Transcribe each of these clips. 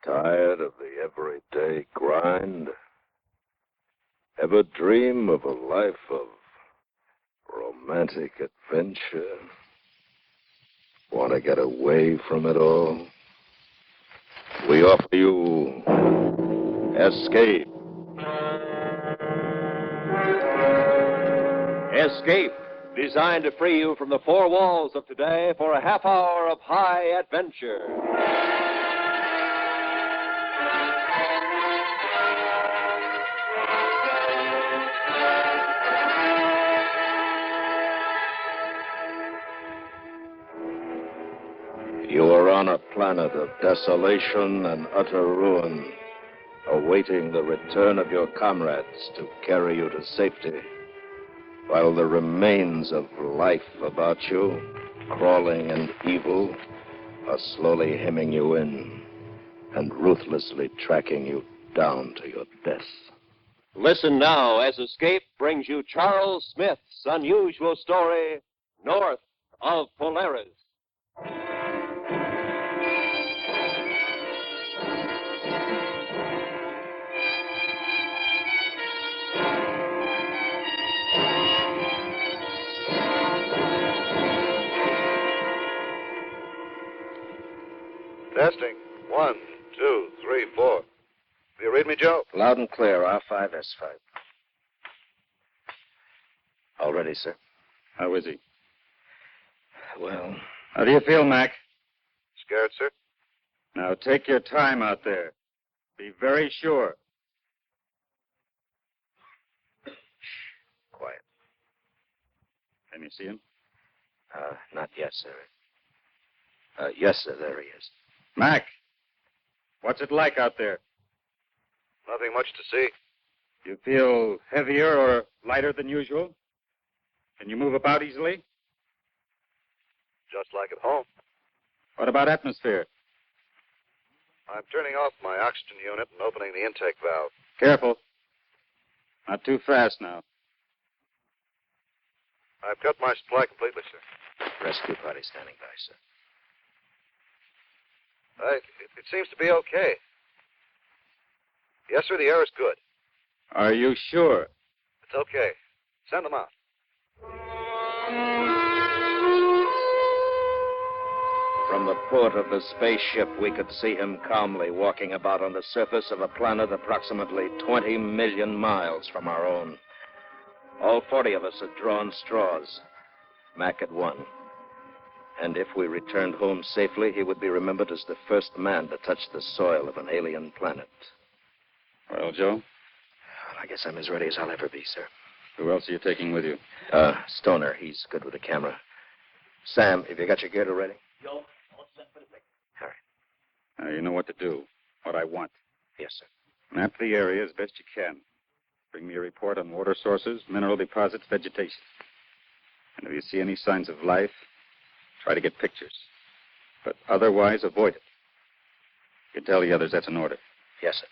Tired of the everyday grind? Ever dream of a life of romantic adventure? Want to get away from it all? We offer you Escape. Escape, designed to free you from the four walls of today for a half hour of high adventure. You are on a planet of desolation and utter ruin, awaiting the return of your comrades to carry you to safety, while the remains of life about you, crawling and evil, are slowly hemming you in and ruthlessly tracking you down to your death. Listen now as Escape brings you Charles Smith's unusual story, North of Polaris. Testing. 1, 2, 3, 4. Do you read me, Joe? Loud and clear, R5S5. All ready, sir. How is he? Well, How do you feel, Mac? Scared, sir? Now take your time out there. Be very sure. quiet. Can you see him? Not yet, sir. Yes, sir, there he is. Mac, what's it like out there? Nothing much to see. You feel heavier or lighter than usual? Can you move about easily? Just like at home. What about atmosphere? I'm turning off my oxygen unit and opening the intake valve. Careful. Not too fast now. I've cut my supply completely, sir. Rescue party standing by, sir. It seems to be okay. Yes, sir, the air is good. Are you sure? It's okay. Send them out. From the port of the spaceship, we could see him calmly walking about on the surface of a planet approximately 20 million miles from our own. All 40 of us had drawn straws. Mac had won. And if we returned home safely, he would be remembered as the first man to touch the soil of an alien planet. Well, Joe? Well, I guess I'm as ready as I'll ever be, sir. Who else are you taking with you? Stoner. He's good with the camera. Sam, have you got your gear ready? Joe, all set for the pick. All right. Now, you know what to do. What I want. Yes, sir. Map the area as best you can. Bring me a report on water sources, mineral deposits, vegetation. And if you see any signs of life, try to get pictures. But otherwise, avoid it. You tell the others that's an order. Yes, sir.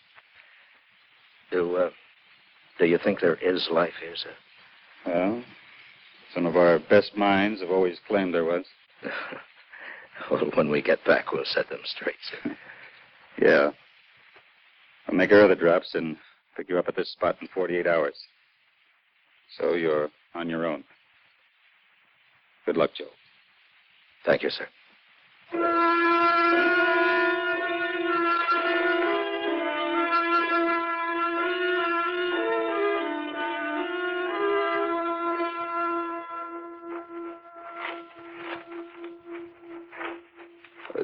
Do you think there is life here, sir? Well, some of our best minds have always claimed there was. Well, when we get back, we'll set them straight, sir. Yeah. I'll make other drops and pick you up at this spot in 48 hours. So you're on your own. Good luck, Joe. Thank you, sir.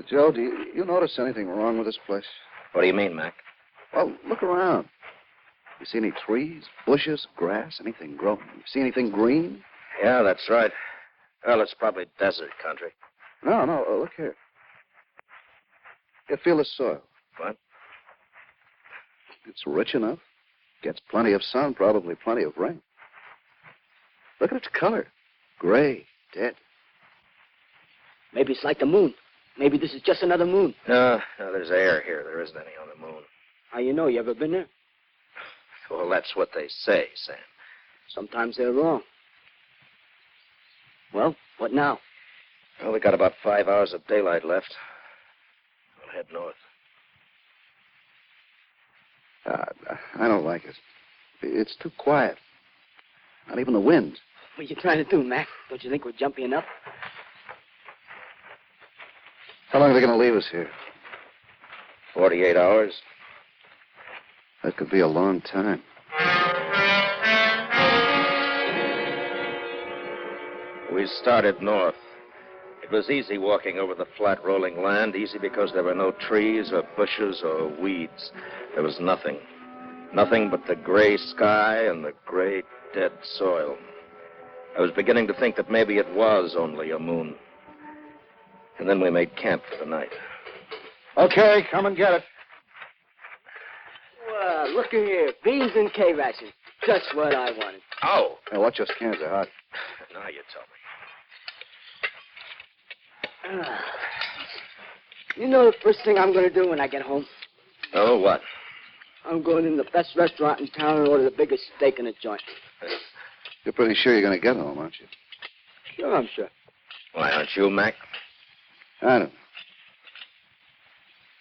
Joe, do you notice anything wrong with this place? What do you mean, Mac? Well, look around. You see any trees, bushes, grass, anything growing? You see anything green? Yeah, that's right. Well, it's probably desert country. No, look here. You feel the soil. What? It's rich enough. Gets plenty of sun, probably plenty of rain. Look at its color. Gray, dead. Maybe it's like the moon. Maybe this is just another moon. No, there's air here. There isn't any on the moon. How you know? You ever been there? Well, that's what they say, Sam. Sometimes they're wrong. Well, what now? Well, we got about 5 hours of daylight left. We'll head north. I don't like it. It's too quiet. Not even the wind. What are you trying to do, Mac? Don't you think we're jumpy enough? How long are they going to leave us here? 48 hours. That could be a long time. We started north. It was easy walking over the flat, rolling land, easy because there were no trees or bushes or weeds. There was nothing. Nothing but the gray sky and the gray, dead soil. I was beginning to think that maybe it was only a moon. And then we made camp for the night. Okay, come and get it. Well, look here. Beans and K-rations. Just what I wanted. Oh! Hey, watch those cans, they're hot. Now you tell me. You know the first thing I'm going to do when I get home? Oh, what? I'm going in the best restaurant in town and order the biggest steak in the joint. You're pretty sure you're going to get home, aren't you? Sure, I'm sure. Why, aren't you, Mac? I don't know.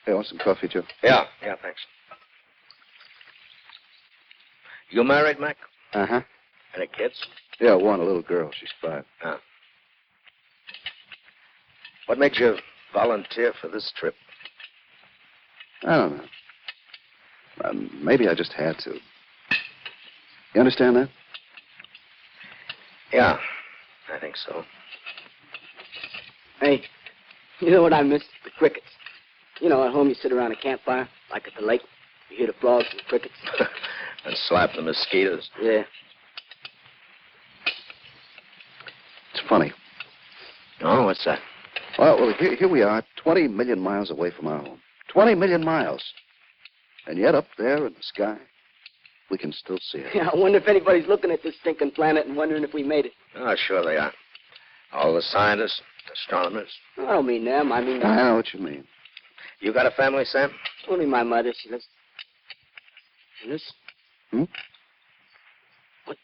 Hey, want some coffee, Joe? Yeah, thanks. You married, Mac? Uh-huh. Any kids? Yeah, one, a little girl. She's 5. Ah. What made you volunteer for this trip? I don't know. Maybe I just had to. You understand that? Yeah, I think so. Hey, you know what I miss? The crickets. You know, at home you sit around a campfire, like at the lake. You hear the frogs and the crickets. And slap the mosquitoes. Yeah. It's funny. Oh, what's that? Well, here we are, 20 million miles away from our home. 20 million miles. And yet up there in the sky, we can still see it. Yeah, I wonder if anybody's looking at this stinking planet and wondering if we made it. Oh, sure they are. All the scientists, astronomers. I don't mean them. I mean... I know what you mean. You got a family, Sam? Only my mother. She lives... Hmm? What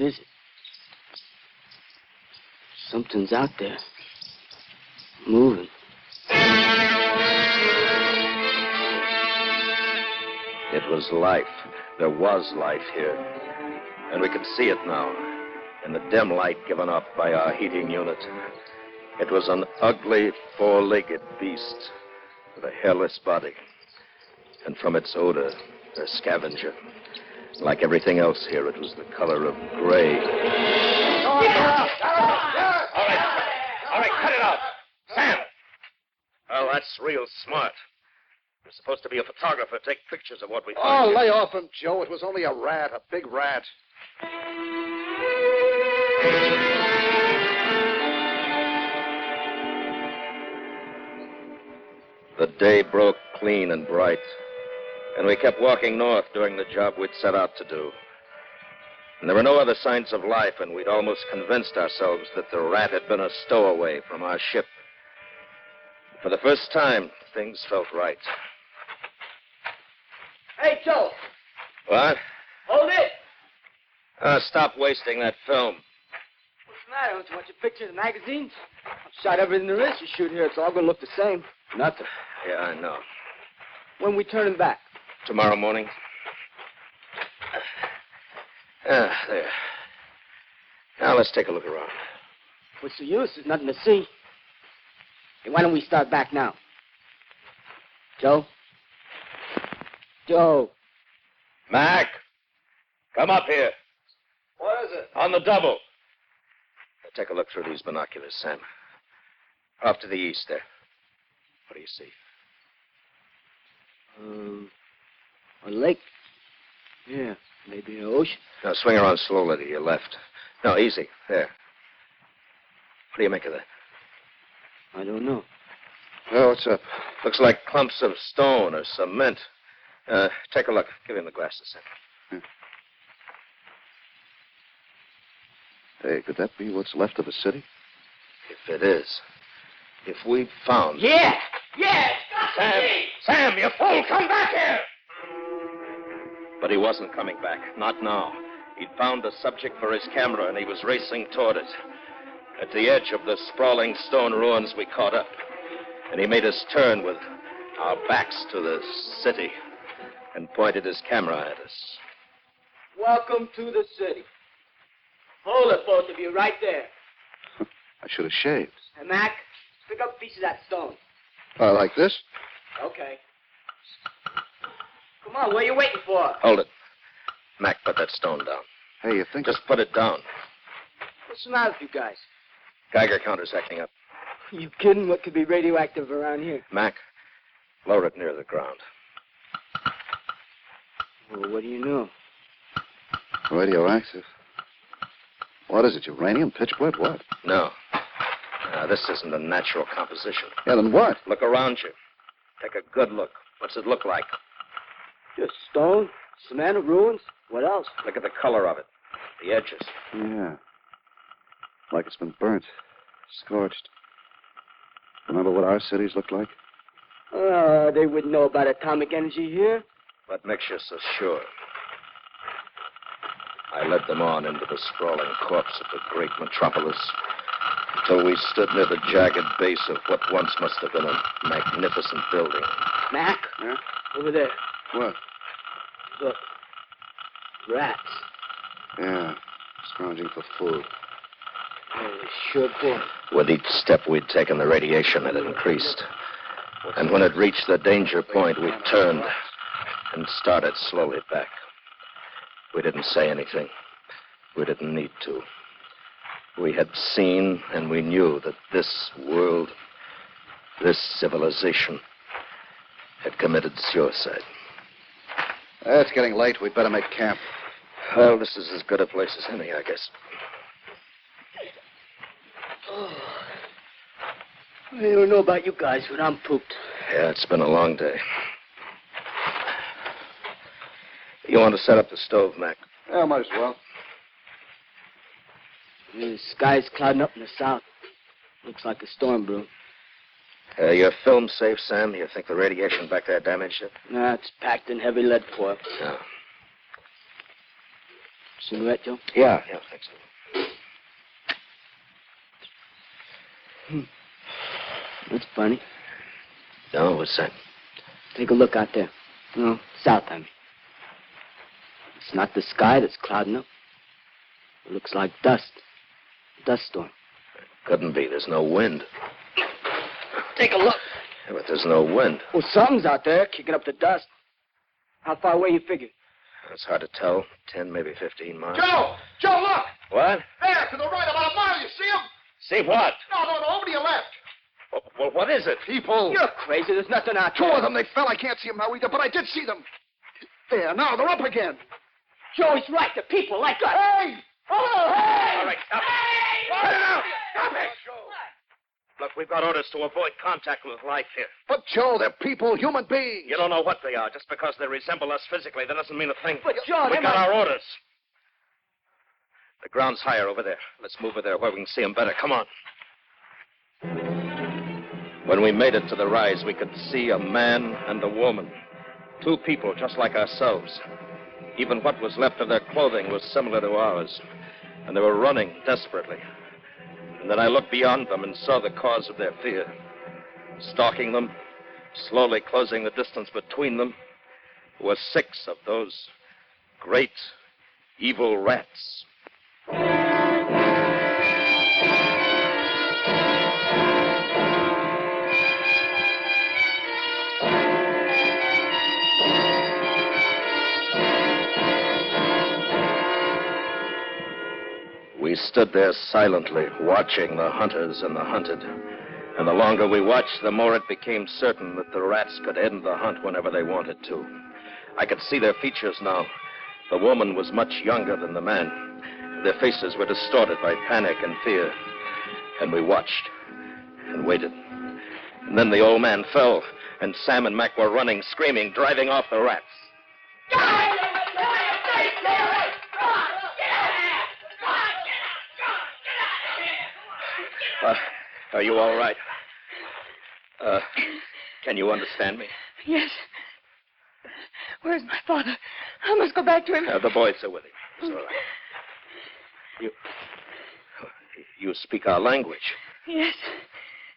is it? Something's out there. Moving. It was life. There was life here. And we could see it now, in the dim light given off by our heating unit. It was an ugly, four-legged beast with a hairless body. And from its odor, a scavenger. Like everything else here, it was the color of gray. All right, cut it out. Sam! Oh, that's real smart. You're supposed to be a photographer. Take pictures of what we Oh, find. lay off him, Joe. It was only a rat, a big rat. The day broke clean and bright, and we kept walking north doing the job we'd set out to do. And there were no other signs of life, and we'd almost convinced ourselves that the rat had been a stowaway from our ship. For the first time, things felt right. Hey, Joe. What? Hold it. Stop wasting that film. What's the matter? Don't you want your pictures in magazines? I've shot everything there is to shoot here. It's all going to look the same. Nothing. Yeah, I know. When we turning back? Tomorrow morning. There. Now, let's take a look around. What's the use? There's nothing to see. Hey, why don't we start back now? Joe? Joe. Mac, come up here. What is it? On the double. Now, take a look through these binoculars, Sam. Off to the east there. What do you see? A lake. Yeah, maybe an ocean. Now, swing around slowly to your left. No, easy. There. What do you make of that? I don't know. Oh, what's up? Looks like clumps of stone or cement. Take a look. Give him the glasses, Sam. Hey, could that be what's left of a city? If it is. If we've found... Yeah! Yeah! Sam, you fool! Come back here! But he wasn't coming back. Not now. He'd found the subject for his camera, and he was racing toward it. At the edge of the sprawling stone ruins, we caught up. And he made us turn with our backs to the city. and pointed his camera at us. Welcome to the city. Hold it, both of you, right there. I should have shaved. Hey, Mac, pick up a piece of that stone. Like this? Okay. Come on, what are you waiting for? Hold it. Mac, put that stone down. Hey, you think... Just put it down. What's the matter with you guys? Geiger counter's acting up. You kidding? What could be radioactive around here? Mac, lower it near the ground. Well, what do you know? Radioactive? What is it, uranium, pitchblende, what? No. This isn't a natural composition. Yeah, then what? Look around you. Take a good look. What's it look like? Just stone, cement, ruins. What else? Look at the color of it. The edges. Yeah. Like it's been burnt. Scorched. Remember what our cities looked like? They wouldn't know about atomic energy here. What makes you so sure? I led them on into the sprawling corpse of the great metropolis until we stood near the jagged base of what once must have been a magnificent building. Mac? Yeah? Over there. What? Look. Rats. Yeah. Scrounging for food. Oh, sure boy. With each step we'd taken, the radiation had increased. And when it reached the danger point, we turned and started slowly back. We didn't say anything. We didn't need to. We had seen and we knew that this world, this civilization, had committed suicide. It's getting late. We'd better make camp. Well, this is as good a place as any, I guess. Oh. I don't know about you guys, but I'm pooped. Yeah, it's been a long day. You want to set up the stove, Mac? Yeah, might as well. The sky's clouding up in the south. Looks like a storm brewing. Your film safe, Sam? You think the radiation back there damaged it? Nah, it's packed in heavy lead foil. Yeah. Cigarette, Joe? Yeah, thanks. That's funny. No, what's that? Take a look out there. No, south, I mean. It's not the sky that's clouding up. It looks like dust. Dust storm. Couldn't be. There's no wind. Take a look. Yeah, but there's no wind. Well, something's out there kicking up the dust. How far away you figure? It's hard to tell. 10, maybe 15 miles. Joe! Joe, look! What? There, to the right, about a mile. You see him? See what? No, over to your left. Well, what is it? People. You're crazy. There's nothing out there. Two of them, they fell. I can't see them now either, but I did see them. There, now they're up again. Joey's right. The people like us. Hey! Oh, hey! All right, stop it. Hey! Cut it out. Stop it! Look, we've got orders to avoid contact with life here. But, Joe, they're people, human beings. You don't know what they are. Just because they resemble us physically, that doesn't mean a thing. But, Joe, we they got might- our orders. The ground's higher over there. Let's move over there where we can see them better. Come on. When we made it to the rise, we could see a man and a woman. Two people just like ourselves. Even what was left of their clothing was similar to ours. And they were running desperately. And then I looked beyond them and saw the cause of their fear. Stalking them, slowly closing the distance between them, were 6 of those great, evil rats. We stood there silently, watching the hunters and the hunted. And the longer we watched, the more it became certain that the rats could end the hunt whenever they wanted to. I could see their features now. The woman was much younger than the man. Their faces were distorted by panic and fear. And we watched and waited. And then the old man fell, and Sam and Mac were running, screaming, driving off the rats. Are you all right? Can you understand me? Yes. Where's my father? I must go back to him. The boys are with him. It's all right. You speak our language. Yes.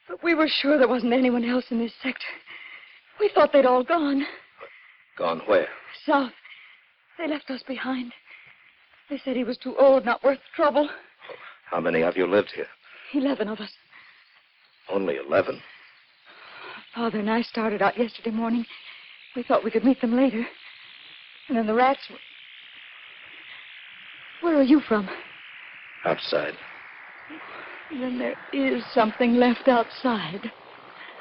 But we were sure there wasn't anyone else in this sector. We thought they'd all gone. Gone where? South. They left us behind. They said he was too old, not worth the trouble. How many of you lived here? 11 of us. Only 11. Father and I started out yesterday morning. We thought we could meet them later. And then the rats were... Where are you from? Outside. Then there is something left outside.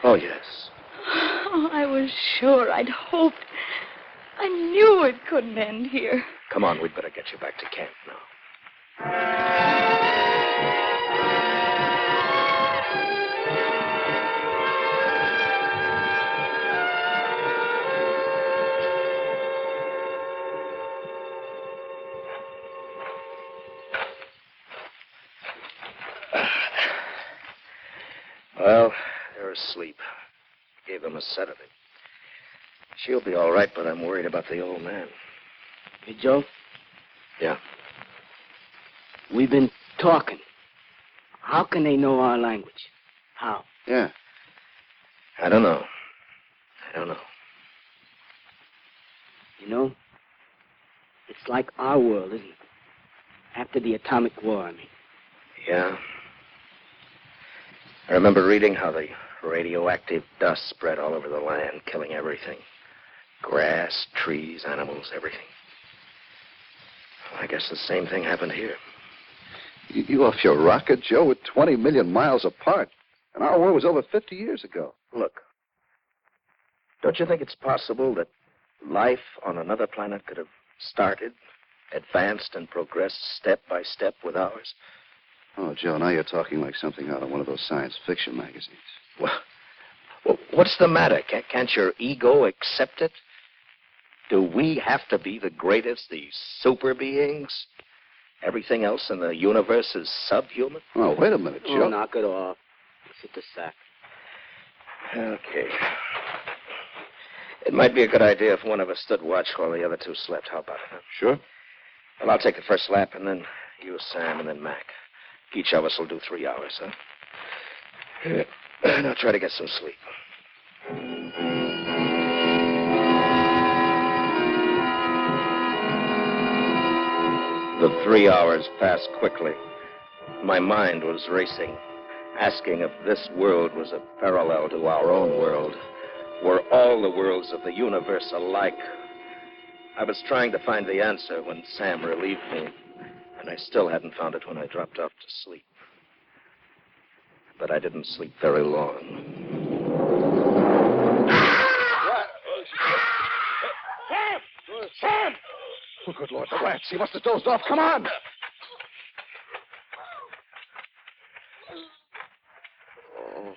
Oh, yes. Oh, I was sure. I'd hoped. I knew it couldn't end here. Come on, we'd better get you back to camp now. Well, they're asleep. Gave them a sedative. She'll be all right, but I'm worried about the old man. Hey, Joe? Yeah. We've been talking. How can they know our language? How? Yeah. I don't know. You know, it's like our world, isn't it? After the atomic war, I mean. Yeah. I remember reading how the radioactive dust spread all over the land, killing everything. Grass, trees, animals, everything. Well, I guess the same thing happened here. You off your rocket, Joe? We're 20 million miles apart. And our war was over 50 years ago. Look, don't you think it's possible that life on another planet could have started, advanced, and progressed step by step with ours? Oh, Joe, now you're talking like something out of one of those science fiction magazines. Well, what's the matter? Can't your ego accept it? Do we have to be the greatest, these super beings? Everything else in the universe is subhuman? Oh, wait a minute, Joe. Oh, knock it off. Let's hit the sack. Okay. It might be a good idea if one of us stood watch while the other two slept. How about it? Huh? Sure. Well, I'll take the first lap, and then you, Sam, and then Mac. Each of us will do 3 hours, huh? And I'll try to get some sleep. The 3 hours passed quickly. My mind was racing, asking if this world was a parallel to our own world. Were all the worlds of the universe alike? I was trying to find the answer when Sam relieved me, and I still hadn't found it when I dropped off to sleep. But I didn't sleep very long. Sam! Oh, good Lord, the rats. He must have dozed off. Come on! Oh.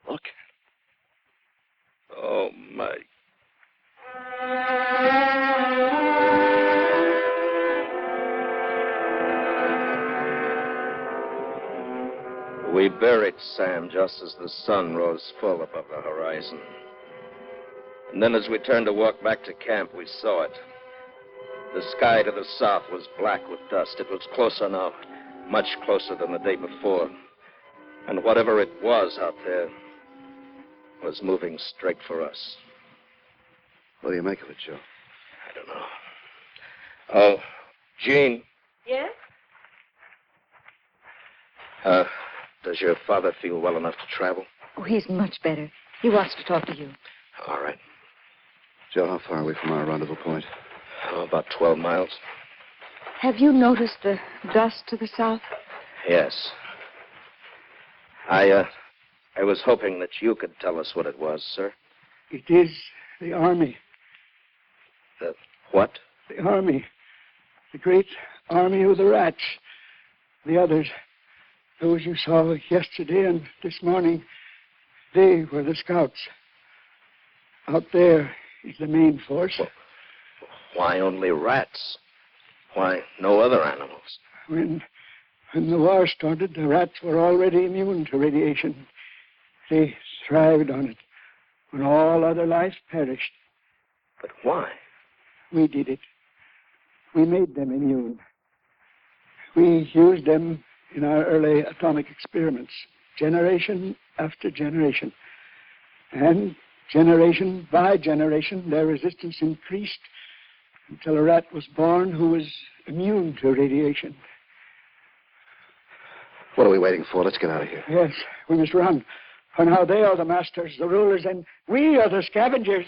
Look. Oh, my. We buried Sam just as the sun rose full above the horizon. And then as we turned to walk back to camp, we saw it. The sky to the south was black with dust. It was closer now, much closer than the day before. And whatever it was out there was moving straight for us. What do you make of it, Joe? I don't know. Oh, Jean. Yes? Does your father feel well enough to travel? Oh, he's much better. He wants to talk to you. All right. Joe, how far away from our rendezvous point? Oh, about 12 miles. Have you noticed the dust to the south? Yes. I was hoping that you could tell us what it was, sir. It is the army. The what? The army. The great army of the rats. The others. Those you saw yesterday and this morning, they were the scouts. Out there is the main force. Well, why only rats? Why no other animals? When the war started, the rats were already immune to radiation. They thrived on it when all other life perished. But why? We did it. We made them immune. We used them in our early atomic experiments, generation after generation. And Generation by generation, their resistance increased until a rat was born who was immune to radiation. What are we waiting for? Let's get out of here. Yes, we must run. For now they are the masters, the rulers, and we are the scavengers.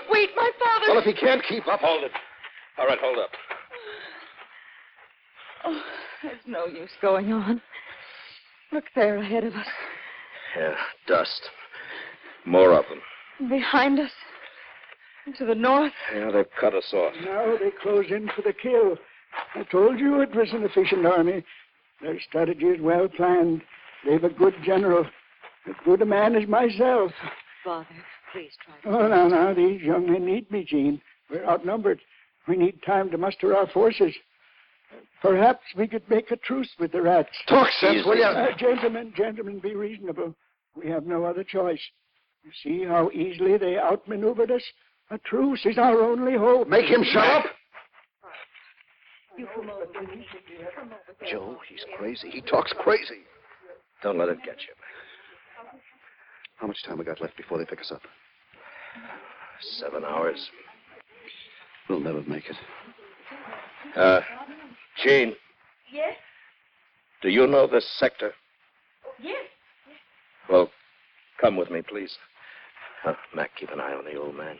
Wait, my father. Well, if he can't keep up... Hold it. All right, hold up. Oh, there's no use going on. Look there ahead of us. Yeah, dust. More of them. Behind us. To the north. Yeah, they've cut us off. Now they close in for the kill. I told you it was an efficient army. Their strategy is well planned. They've a good general. As good a man as myself. Father, please try to... Oh, now, these young men need me, Jean. We're outnumbered. We need time to muster our forces. Perhaps we could make a truce with the rats. Talk sense, will you? Gentlemen, be reasonable. We have no other choice. You see how easily they outmaneuvered us? A truce is our only hope. Make him shut up? You come over. Joe, he's crazy. He talks crazy. Don't let it get you. How much time we got left before they pick us up? 7 hours. We'll never make it. Jean. Yes? Do you know this sector? Yes. Well, come with me, please. Mac, keep an eye on the old man.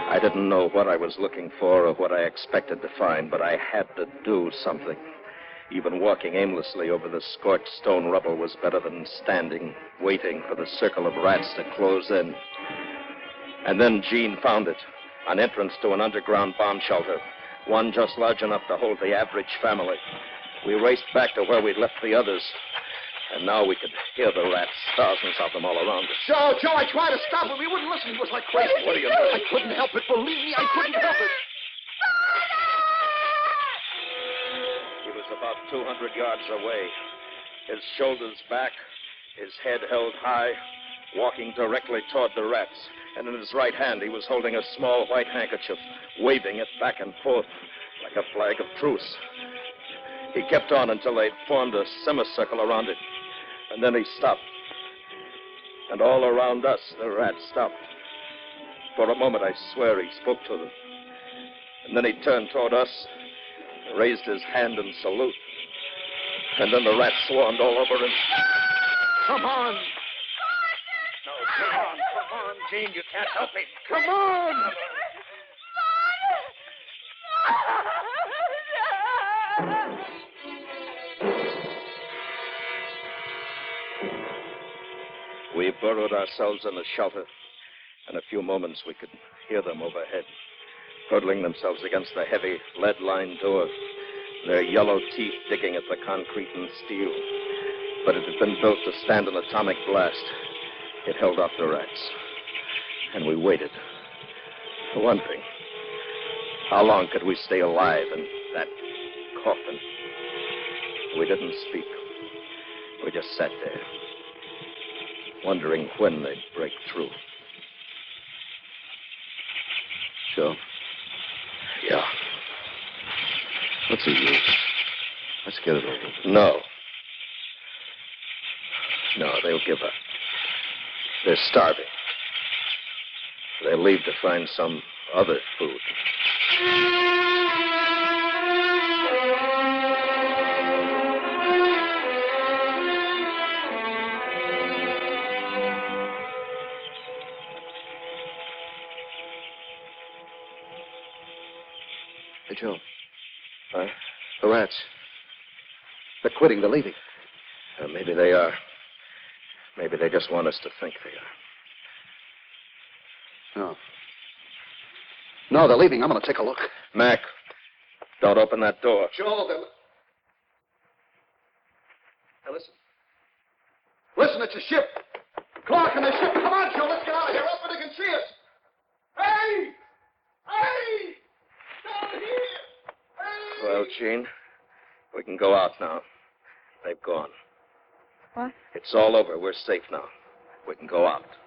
I didn't know what I was looking for or what I expected to find, but I had to do something. Even walking aimlessly over the scorched stone rubble was better than standing, waiting for the circle of rats to close in. And then Jean found it, an entrance to an underground bomb shelter, one just large enough to hold the average family. We raced back to where we'd left the others, and now we could hear the rats, thousands of them all around us. Joe, I tried to stop him. He wouldn't listen to us like crazy. What do you mean? I couldn't help it. Believe me, I couldn't help it. He was about 200 yards away, his shoulders back, his head held high, walking directly toward the rats. And in his right hand, he was holding a small white handkerchief, waving it back and forth like a flag of truce. He kept on until they'd formed a semicircle around it. And then he stopped. And all around us, the rats stopped. For a moment, I swear he spoke to them. And then he turned toward us, raised his hand in salute. And then the rats swarmed all over him. Come on. No, come on, Jean. You can't help me. Come on. We burrowed ourselves in the shelter. In a few moments, we could hear them overhead, hurtling themselves against the heavy lead-lined door, their yellow teeth digging at the concrete and steel. But it had been built to stand an atomic blast. It held off the rats. And we waited. For one thing, how long could we stay alive in that coffin? We didn't speak. We just sat there, wondering when they'd break through. Joe? Yeah. What's the use? Let's get it over with. No. No, they'll give up. They're starving. They'll leave to find some other food. Hey, Joe. Huh? The rats. They're quitting. They're leaving. Maybe they are. Maybe they just want us to think they are. No. No, they're leaving. I'm going to take a look. Mac, don't open that door. Joe, now listen. Listen, it's a ship. Clark and the ship. Come on, Joe, let's get out of here. Up where they can see us. Hey! Hey! Down here! Hey! Well, Gene, we can go out now. They've gone. What? It's all over. We're safe now. We can go out.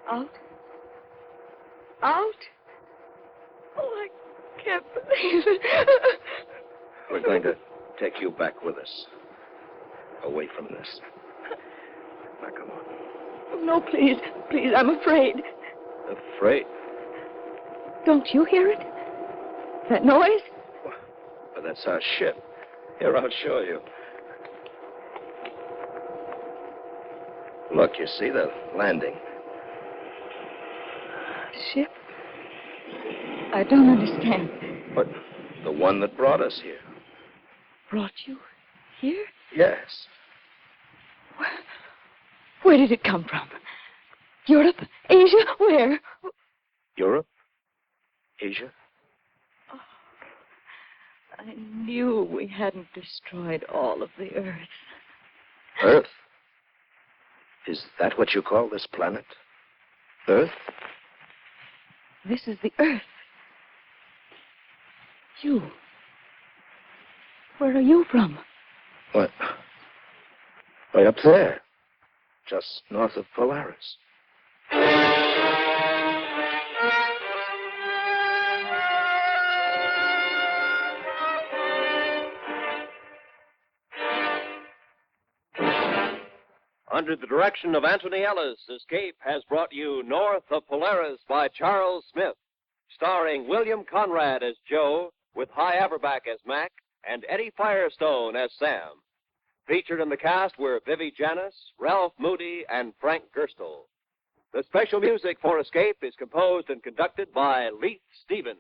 Out? Out? Oh, I can't believe it. We're going to take you back with us. Away from this. Now, come on. Oh, no, please. Please, I'm afraid. Afraid? Don't you hear it? That noise? But that's our ship. Here, I'll show you. Look, you see the landing. Ship? I don't understand. But the one that brought us here. Brought you here? Yes. Where did it come from? Europe? Asia? Where? Europe? Asia? Oh, I knew we hadn't destroyed all of the Earth. Earth? Is that what you call this planet? Earth? This is the Earth. You. Where are you from? What? Way up there. Just north of Polaris. Under the direction of Anthony Ellis, Escape has brought you North of Polaris by Charles Smith, starring William Conrad as Joe, with Hy Averback as Mac, and Eddie Firestone as Sam. Featured in the cast were Vivi Janis, Ralph Moody, and Frank Gerstle. The special music for Escape is composed and conducted by Leith Stevens.